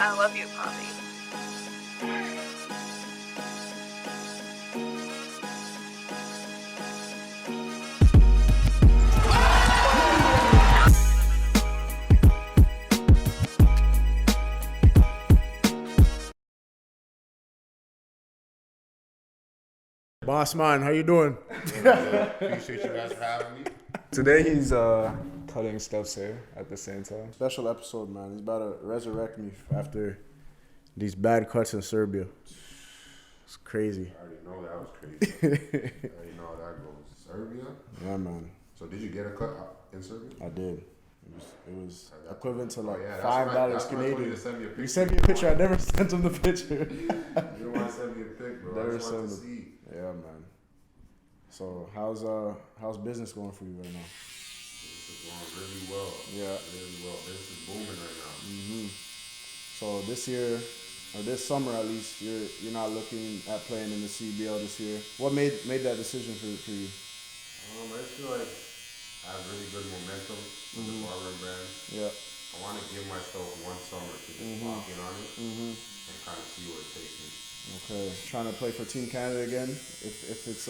I love you, Poppy. Boss man, how you doing? Appreciate you guys for having me. Today he's cutting Steph's hair at the same time. Special episode, man. He's about to resurrect me after these bad cuts in Serbia. It's crazy. I already know that was crazy. I already know how that goes. Serbia? Yeah, man. So did you get a cut in Serbia? I did. It was equivalent to like $5 Canadian. You sent me a picture. I never sent him the picture. You don't want to send me a pic, bro. Never I just want to sent see. Yeah, man. So how's business going for you right now? This is going really well. Yeah. Really well. Business is booming right now. Mm-hmm. So this year, or this summer at least, you're not looking at playing in the CBL this year. What made that decision for you? I just feel like I have really good momentum with the Barber brand. Yeah. I want to give myself one summer to just lock in on it and kind of see where it takes me. Okay. Trying to play for Team Canada again, if it's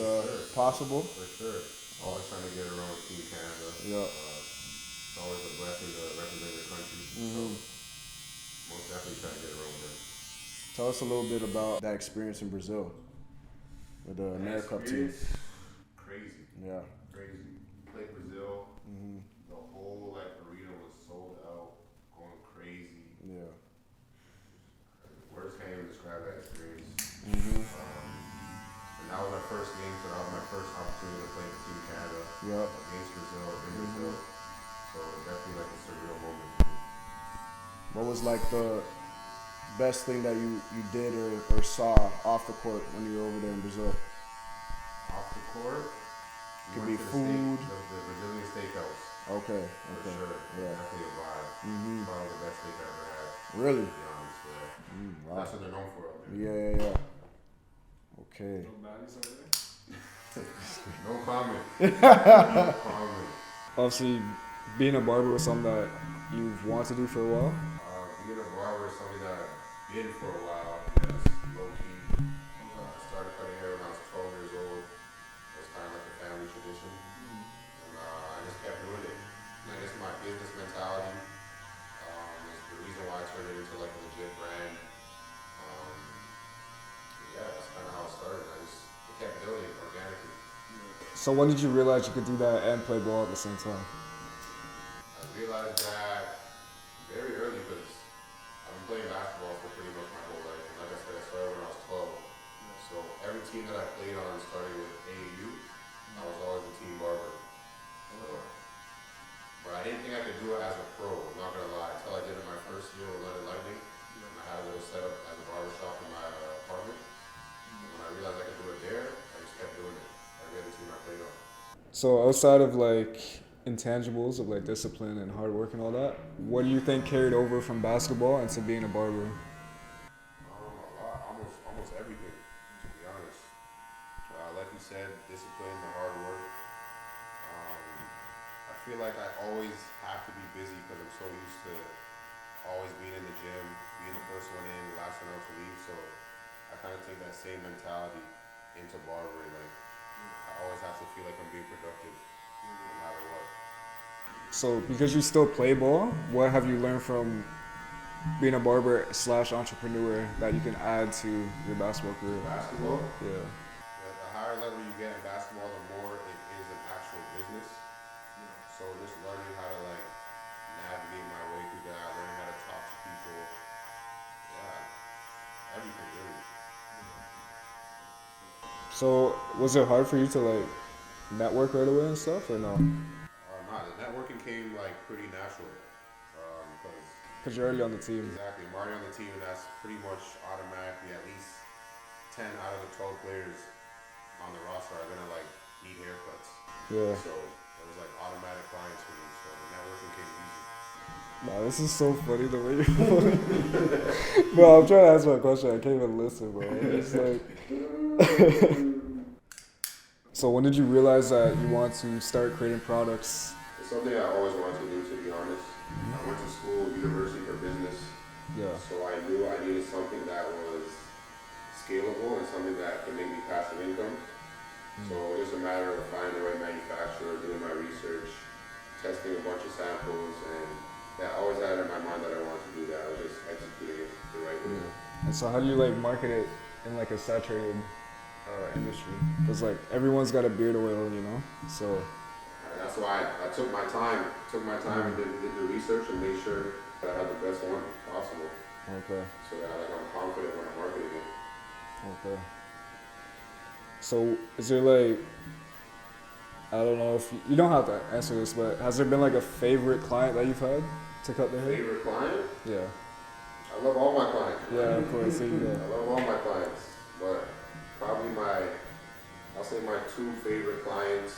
possible. For sure. Always trying to get around Team Canada. Yeah. It's always a blessing to represent your country. So most definitely trying to get around them. Tell us a little bit about that experience in Brazil with the AmeriCup team. Crazy. Yeah. Crazy. Played Brazil. The whole arena was sold out, going crazy. Yeah. Words can't even describe that experience. And that was our first game, so that was my first opportunity to play for Team Canada against Brazil, in Brazil. So definitely a surreal moment for me. What was the best thing that you did or saw off the court when you were over there in Brazil? Off the court? Could be food. The Brazilian steakhouse. Okay. For sure. Yeah. Definitely a vibe. Probably the best steak I've ever had. Really? To be honest, yeah. Wow. That's what they're known for out there. Yeah. Okay. No baddies over there? No comment. No comment. Obviously, being a barber was something that you've wanted to do for a while. Being a barber is something that I've been for a while. Yes, low key. I started cutting hair when I was 12 years old. It was kind of like a family tradition. And I just kept doing it. And I guess my business mentality is the reason why I turned it into a legit brand. Yeah, that's kind of how it started. I kept building it organically. So when did you realize you could do that and play ball at the same time? I realized that very early because I've been playing basketball for pretty much my whole life. And like I said, I started when I was 12. So every team that I played on starting with AAU, I was always a team barber. But I didn't think I could do it as a pro, I'm not going to lie. Until I did it my first year with London Lightning. I had a little setup as a barber shop in my apartment. When I realized I could do it there, I just kept doing it. Every other team I played on. So outside of intangibles of discipline and hard work and all that, what do you think carried over from basketball into being a barber? A lot, almost everything, to be honest. Like you said, discipline, the hard work. I feel like I always have to be busy because I'm so used to always being in the gym, being the first one in, the last one out to leave. So I kind of take that same mentality into barbering. I always have to feel like I'm being productive, no matter what. So because you still play ball, what have you learned from being a barber / entrepreneur that you can add to your basketball career? Basketball? Yeah. The higher level you get in basketball, the more it is an actual business. So just learning how to navigate my way through that, learning how to talk to people, everything really. So was it hard for you to network right away and stuff, or no? Nah, the networking came pretty natural. Because you're already on the team. Exactly, I'm already on the team, and that's pretty much automatically at least 10 out of the 12 players on the roster are gonna need haircuts. Yeah. So it was automatic clients for me, so the networking came easy. Nah, this is so funny the way you Bro, I'm trying to ask my question. I can't even listen, bro. It's So when did you realize that you want to start creating products? It's something I always wanted to do, to be honest. I went to school, university for business. Yeah. So So I knew I needed something that was scalable and something that could make me passive income. So it's just a matter of finding the right manufacturer, doing my research, testing a bunch of samples, and I always had in my mind that I wanted to do that. I was just executing it the right way. And so how do you like market it in like a saturated industry? Because like everyone's got a beard oil, you know. So And that's why I took my time, and did the research and made sure that I had the best one possible. okay. So that like, I'm confident when I'm marketing it. Okay. So is there like, I don't know if you don't have to answer this, but has there been like a favorite client that you've had to cut their hair? Favorite client? Yeah. I love all my clients. Yeah, of course. There you go. I love all my clients, but probably I'll say my 2 favorite clients,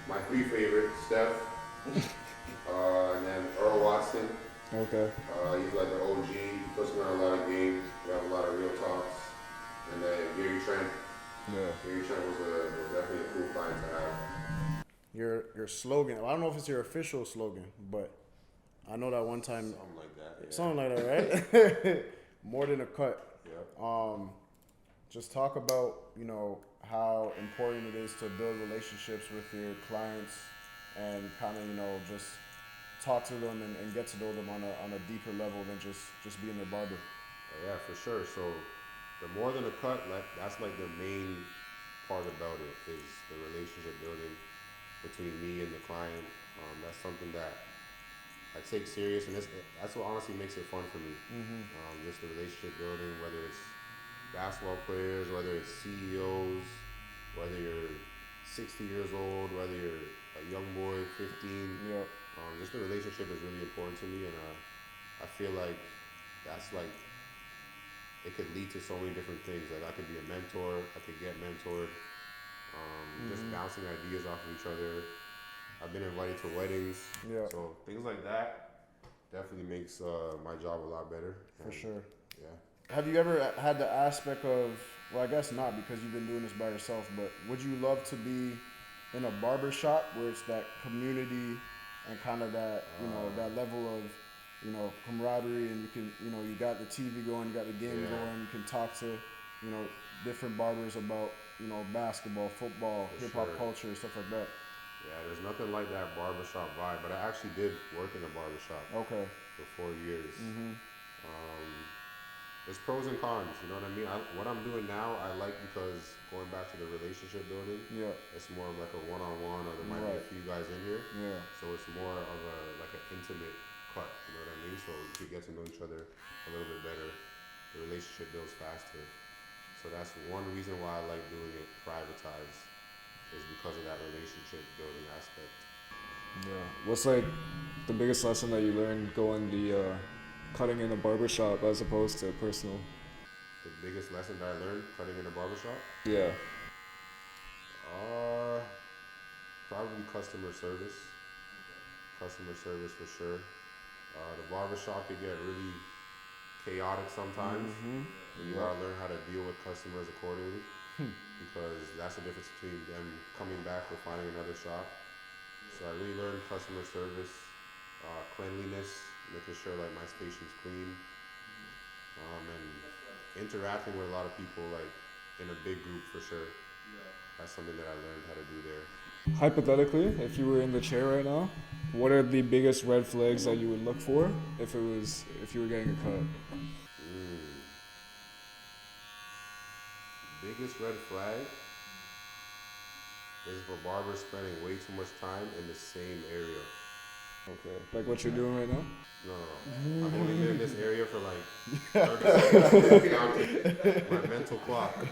my 3 favorites, Steph, and then Earl Watson. Okay. He's like the OG, he puts me on a lot of games, we have a lot of real talks. And then Gary Trent. Yeah. Gary Trent was definitely a cool client to have. Your slogan. I don't know if it's your official slogan, but I know that one time. Something like that. Yeah. Something like that, right? More than a cut. Yeah. Just talk about, how important it is to build relationships with your clients and kind of, just talk to them and get to know them on a deeper level than just being their barber. Yeah, for sure. So the more than a cut, that's like the main part about it is the relationship building between me and the client. That's something that I take serious, and that's what honestly makes it fun for me. Just the relationship building, whether it's basketball players, whether it's CEOs, whether you're 60 years old, whether you're a young boy, 15. Yeah. Just the relationship is really important to me, and I feel like that's like, it could lead to so many different things. Like I could be a mentor, I could get mentored, just bouncing ideas off of each other. I've been invited to weddings, so things like that definitely makes my job a lot better. For sure. Yeah. Have you ever had the aspect of, well, I guess not because you've been doing this by yourself, but would you love to be in a barber shop where it's that community and kind of that, that level of, camaraderie, and you can, you got the TV going, you got the game going, you can talk to, different barbers about, basketball, football, For hip-hop sure. culture, stuff like that. Yeah, there's nothing like that barbershop vibe, but I actually did work in a barbershop Okay. for 4 years. There's pros and cons, you know what I mean? What I'm doing now, I like because going back to the relationship building, it's more of like a one-on-one, or there might be a few guys in here. Yeah. So it's more of like an intimate cut, you know what I mean? So you get to know each other a little bit better. The relationship builds faster. So that's one reason why I like doing it privatized, is because of that relationship building aspect. Yeah. What's like the biggest lesson that you learned going the cutting in a barbershop as opposed to personal? The biggest lesson that I learned cutting in a barbershop? Yeah. Probably customer service. Customer service for sure. The barbershop could get really chaotic sometimes. And you gotta learn how to deal with customers accordingly. Because that's the difference between them coming back or finding another shop. So I really learned customer service, cleanliness, making sure like my station's clean, and interacting with a lot of people like in a big group for sure. That's something that I learned how to do there. Hypothetically, if you were in the chair right now, what are the biggest red flags that you would look for if you were getting a cut? Biggest red flag is if a barber spending way too much time in the same area. Okay. Like what you're doing right now? No. I've only been in this area for like 30 seconds. Counting my mental clock.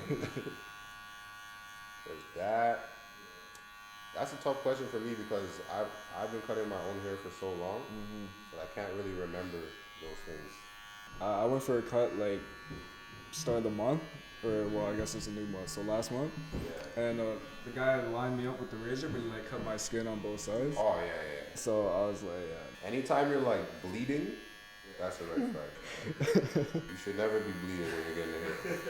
That's a tough question for me because I've been cutting my own hair for so long, but I can't really remember those things. I went for a cut like start of the month, or well, I guess it's a new month, so last month. Yeah. And the guy lined me up with the razor, but he like cut my skin on both sides. Oh yeah. So I was like, yeah. Anytime you're like bleeding, that's a red flag. You should never be bleeding when you're getting a haircut.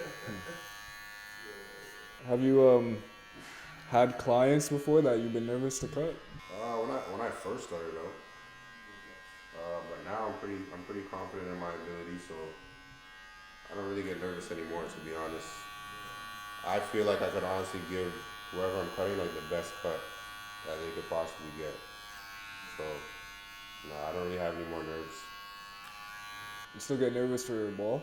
Have you had clients before that you've been nervous to cut? When I first started out, but now I'm pretty confident in my ability, so I don't really get nervous anymore. To be honest, I feel like I could honestly give whoever I'm cutting like the best cut that they could possibly get. So no, I don't really have any more nerves. You still get nervous for your ball?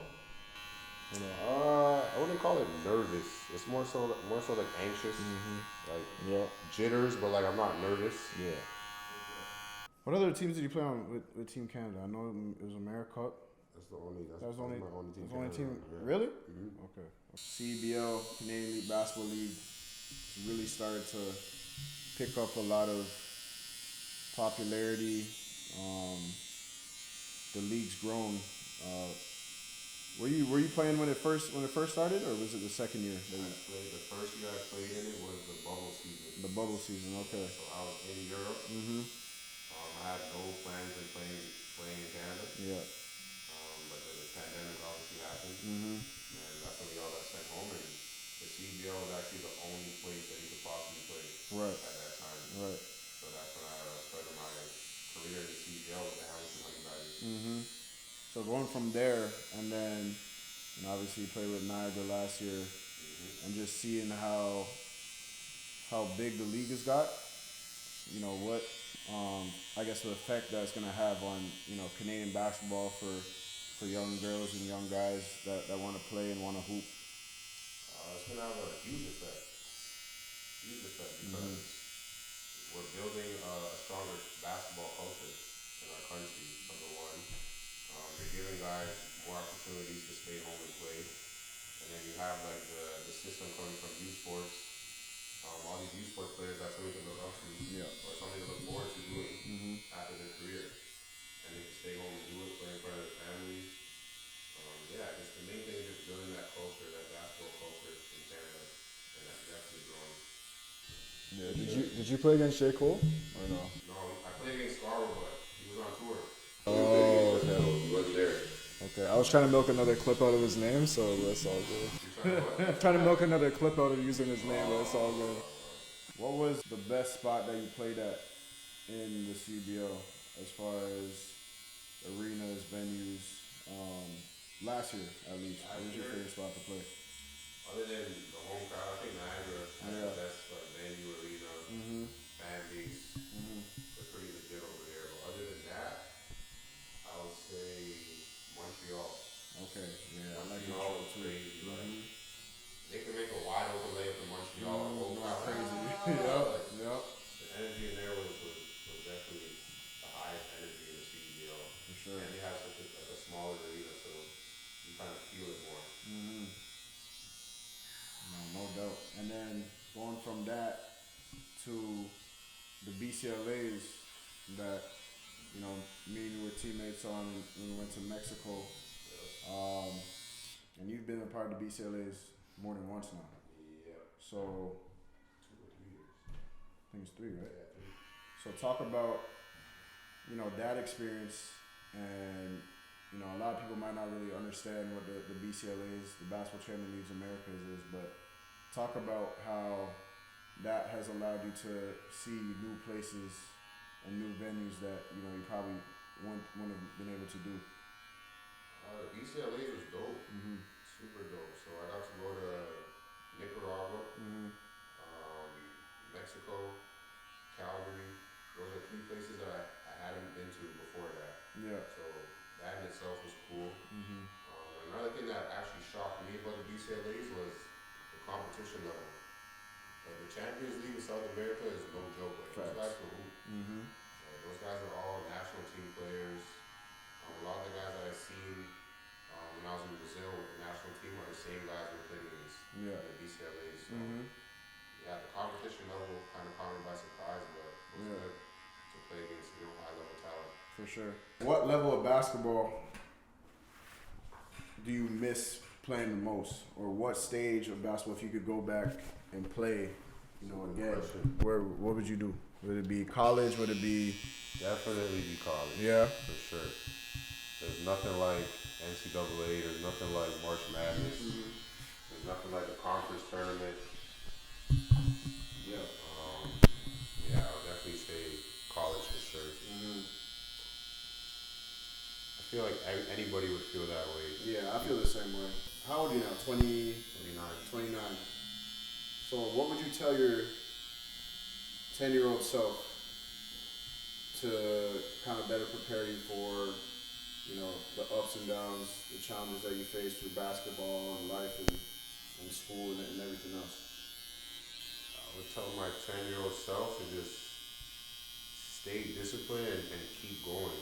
Or no? I wouldn't call it nervous. It's more so like anxious, like Yeah. jitters, but like I'm not nervous. Yeah. What other teams did you play on with Team Canada? I know it was AmeriCup. That's the only. That was only my only team. That's the only team. Yeah. Really? Mm-hmm. Okay. CBL, Canadian League Basketball League, really started to pick up a lot of popularity. The league's grown. Were you playing when it first started, or was it the second year? The first year I played in it was the bubble season. The bubble season. Okay. So I was in Europe. Mhm. I had no plans of playing in Canada. Yeah. But the pandemic obviously happened, Mhm. and that's when we all got sent home. And the CBL was actually the only place that you could possibly play Right. at that time. Right. So that's when I started my career in the CBL with the Hamilton Honey Badgers. Mhm. So going from there, and then obviously you played with Niagara last year, and just seeing how big the league has got. You know what? I guess the effect that's gonna have on Canadian basketball for young girls and young guys that want to play and want to hoop. It's gonna have a huge effect because we're building a stronger basketball culture in our country. Number one, you're giving guys more opportunities to stay home and play, and then you have like the system coming from youth sports. All these youth sports players, that's something to look up to, or something to look forward to doing after their career, and they can stay home and do it, play in front of their families. Just the main thing is just building that culture, that basketball culture in Canada, and that's definitely growing. Yeah. Did you play against J. Cole or no? No, I played against Scarborough, but he was on tour. Oh, okay. He wasn't there. Okay, I was trying to milk another clip out of his name, so that's all good. Trying to milk another clip out of using his name, but it's all good. What was the best spot that you played at in the CBL as far as arenas, venues? Last year, at least. What was your favorite spot to play? Other than the home crowd, I think Niagara has the best venue, arena, fan base. They're pretty legit over there. But other than that, I would say Montreal. Okay, yeah, I like Montreal Montreal is too. crazy. Like, they can make a wide open layup in Montreal. Crazy. Yep. The energy in there was definitely the highest energy in the CBL. For sure. And they have such a smaller arena, so you kind of feel it more. No doubt. And then going from that to the BCLAs that me and you were teammates on when we went to Mexico. And you've been a part of the BCLAs more than once now. Yeah. So 2 or 3 years. I think it's 3, right? Yeah, 3. So talk about that experience, and a lot of people might not really understand what the BCLAs, the Basketball Champion Leagues Americas is, but talk about how that has allowed you to see new places and new venues that you probably wouldn't have been able to do. The BCLA was dope. Super dope. So I got to go to Nicaragua, Mexico, Calgary. Those are 3 places that I hadn't been to before that. Yeah. So that in itself was cool. Another thing that actually shocked me about the BCLAs was the competition level. Like the Champions League in South America is no joke. Like those guys can hoop. Those guys are all national team players. A lot of the guys that I've seen when I was in Brazil with the national team are the same guys who are playing in the BCLAs. So the competition level kind of caught me by surprise, but it was good to play against high level talent. For sure. What level of basketball do you miss playing the most, or what stage of basketball, if you could go back and play, again, what would you do? Would it be college? Would it be? Definitely be college. Yeah. For sure. There's nothing like NCAA. There's nothing like March Madness. There's nothing like the conference tournament. Yeah. I would definitely say college for sure. feel like anybody would feel that way. Yeah, I feel the same way. How old are you now? 20, 29. 29. So what would you tell your 10-year-old self to kind of better prepare you for, the ups and downs, the challenges that you face through basketball and life and school and everything else? I would tell my 10-year-old self to just stay disciplined and keep going.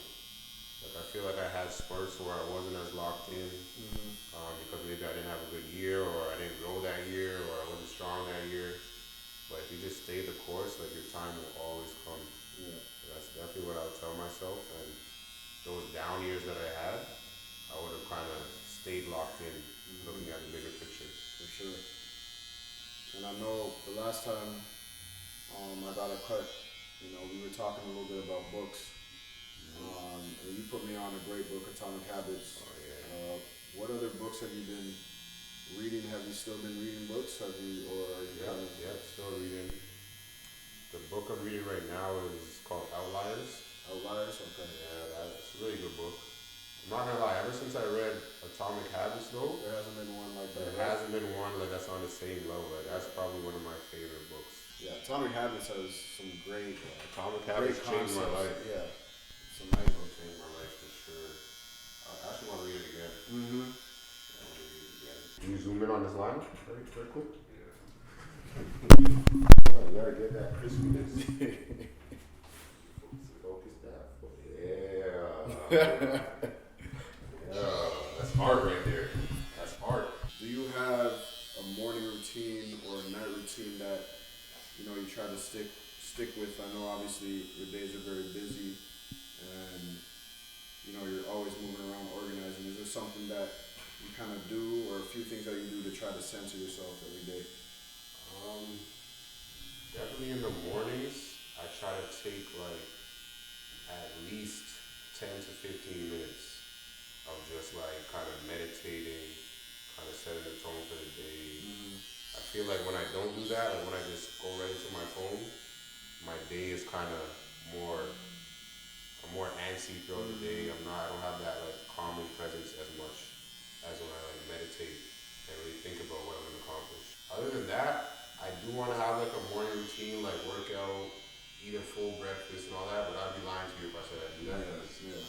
Like I feel like I had spurts where I wasn't as locked in because maybe I didn't have a good year or I didn't grow that year or I wasn't strong that year. But if you just stay the course, like your time will always come. Yeah. That's definitely what I would tell myself. And those down years that I had, I would have kind of stayed locked in, looking at the bigger picture. For sure. And I know the last time I got a cut, we were talking a little bit about books. And you put me on a great book, Atomic Habits. Oh, yeah. What other books have you been reading? Have you still been reading books? Are you Still reading. The book I'm reading right now is called Outliers. Outliers? Okay. Yeah, that's a really good book. I'm not gonna lie, ever since I read Atomic Habits though, There hasn't been one like that. there hasn't been one like that's on the same level. Like that's probably one of my favorite books. Yeah, Atomic Habits has some great, Atomic Habits changed my life. Yeah. Some nice book changed my life for sure. I actually want to read it again. Mm-hmm. I want to read it again. Can you zoom in on this line? Very quick. Yeah. Oh, you gotta get that crispiness. Focus that. Yeah. Yeah. That's art right there. That's art. Do you have a morning routine or a night routine that you try to stick with? I know obviously your days are very busy, and you're always moving around organizing. Is there something that you kind of do, or a few things that you do to try to censor yourself every day? Definitely in the mornings, I try to take like at least 10 to 15 minutes of just like kind of meditating, kind of setting the tone for the day. I feel like when I don't do that, like when I just go right into my phone, my day is kind of I'm more antsy throughout the day. I don't have that like calming presence as much as when I like meditate and really think about what I'm gonna accomplish. Other than that, I do want to have like a morning routine, like workout, eat a full breakfast and all that, but I'd be lying to you if I said I do that. Yeah.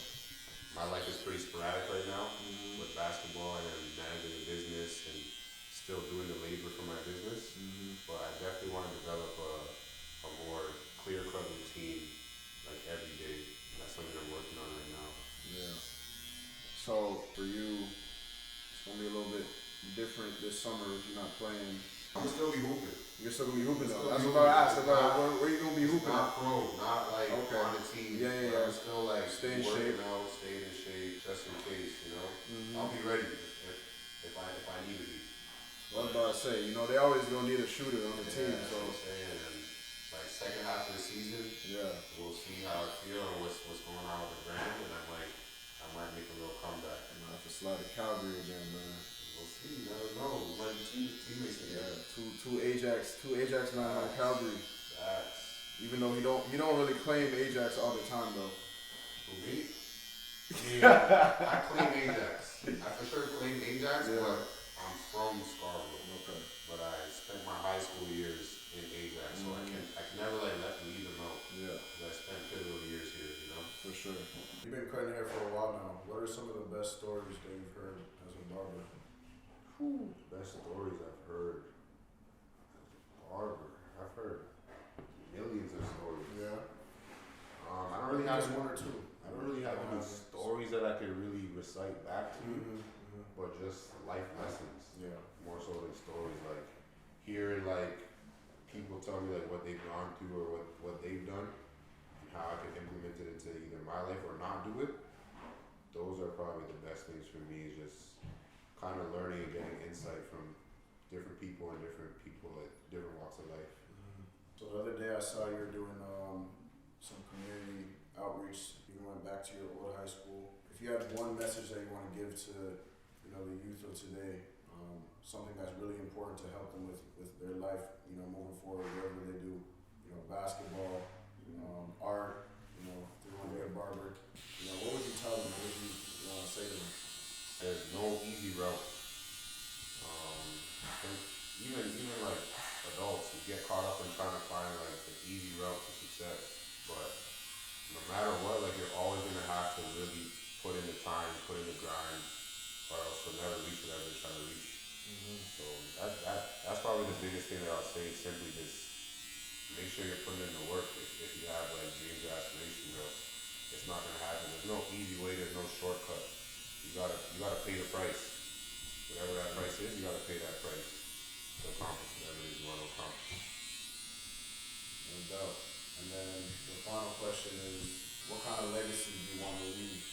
My life is pretty sporadic right now with basketball and managing a business and still doing the labor for my business. But I definitely want to develop a more clear-cut routine like every day. That's something I'm working on right now. Yeah. So for you, it's gonna be a little bit different this summer if you're not playing. I'm gonna still be hooping. You're still gonna be hooping though. Still That's be what I hooping. asked about. Where you gonna be hooping? Not pro, not like Okay. on the team. Yeah. I'm still like Stay in working shape. out, staying in shape, just in case, I'll be ready if I need to be. I was about to say, they always gonna need a shooter on the team. That's So what I'm saying. And like second half of the season, yeah. we'll see how I feel and what's going on with the brand, and I might make a little comeback. I'm gonna have to slide to Calgary again, man. We'll see. I don't know. We might be teammates together. Two Ajax man on Calgary. Facts. Even though he don't really claim Ajax all the time though. Who, me? Yeah, I claim Ajax. I for sure claim Ajax, Yeah. but I'm from Scarborough. Okay. But I spent my high school years in Ajax, so I can never leave them out. Yeah. 'Cause I spent pivotal years here, For sure. You've been cutting hair for a while now. What are some of the best stories that you've heard as a barber? Best stories I've heard as a barber. I've heard millions of stories. Yeah. I don't really have Just one or two. I don't really have any stories that I could really recite back to you, but just life lessons. Yeah. More so than stories, like hearing like people tell me like what they've gone through or what they've done and how I can implement it into either my life or not do it. Those are probably the best things for me, is just kind of learning and getting insight from different people at different walks of life. So the other day I saw you were doing some community outreach. You went back to your old high school. If you had one message that you want to give to the youth of today, something that's really important to help them with their life, moving forward, whatever they do, basketball, art, if they want to be a barber, what would you tell them? What would you Say to me. There's no easy route. I think even like adults, we get caught up in trying to find like the easy route to success. But no matter what, like you're always gonna have to really put in the time, put in the grind, or else you'll never reach whatever you're trying to reach. So that's probably the biggest thing that I'll say. Simply just make sure you're putting in the work. If you have like dreams or aspirations, it's not gonna happen. There's no easy way. There's no shortcut. You gotta pay the price. Whatever that price is, you gotta pay that price to accomplish whatever it is you want to accomplish. No doubt. And then the final question is, what kind of legacy do you want to leave?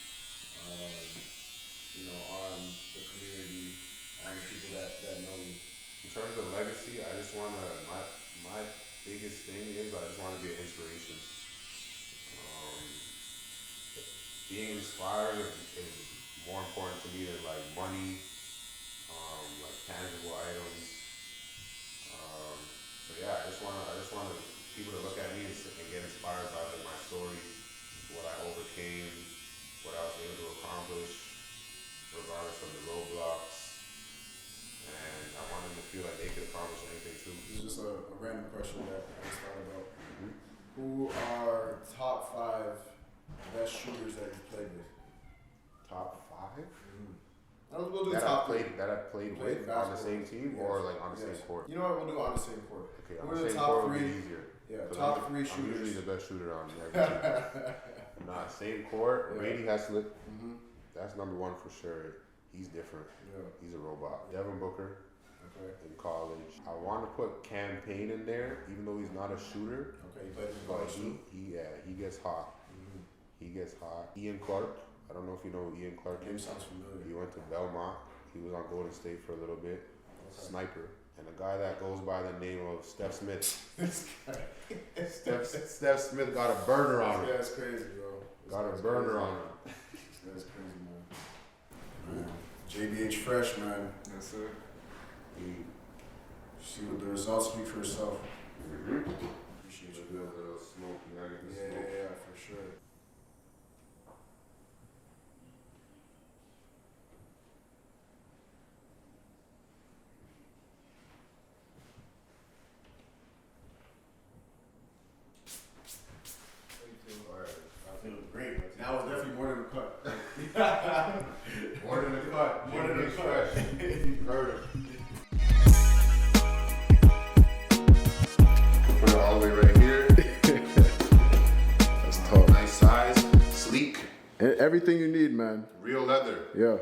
On the community, on the people that know you. In terms of legacy, I just wanna my biggest thing is I just wanna be an inspiration. Being inspired is more important to me than like money, like tangible items. So yeah, I just wanna people to look at me and get inspired by like my story, what I overcame, what I was able to accomplish, regardless of the roadblocks. And I want them to feel like they could accomplish anything too. This is just a random question that I just thought about. Who are top 5 best shooters that you've played with? Top 5? We'll do That top I've played with on the same team or like on the same court? You know what? We'll do it on the same court. Okay, on Who are the the same top court would 3? be easier. Yeah, 'Cause top 3 I'm shooters. usually the best shooter on every team. Nah, same court. Yeah. Brady Haslett. That's number 1 for sure. He's different. Yeah. He's a robot. Devin Booker. Okay. In college, I want to put Campaign in there, even though he's not a shooter. Okay, he played in But college too. he gets hot. He gets hot. Ian Clark. I don't know if you know who Ian Clark Name is. sounds familiar. He went to Belmont. He was on Golden State for a little bit. Okay. Sniper. And a guy that goes by the name of Steph Smith. This guy. Steph Smith got a burner on him. That's crazy, bro. Got a burner on him. That's crazy, man. JBH Fresh, man. Yes, sir. See what the results speak for yourself. Appreciate you. A little smoke. You gotta get the smoke. Yeah, for sure. I feel great. That was definitely more than a cut. More than a cut. More than a JBH cut. Fresh. You heard it. Put it all the way right here. That's tough. Nice size, sleek, Everything you need, man. real leather. Yeah.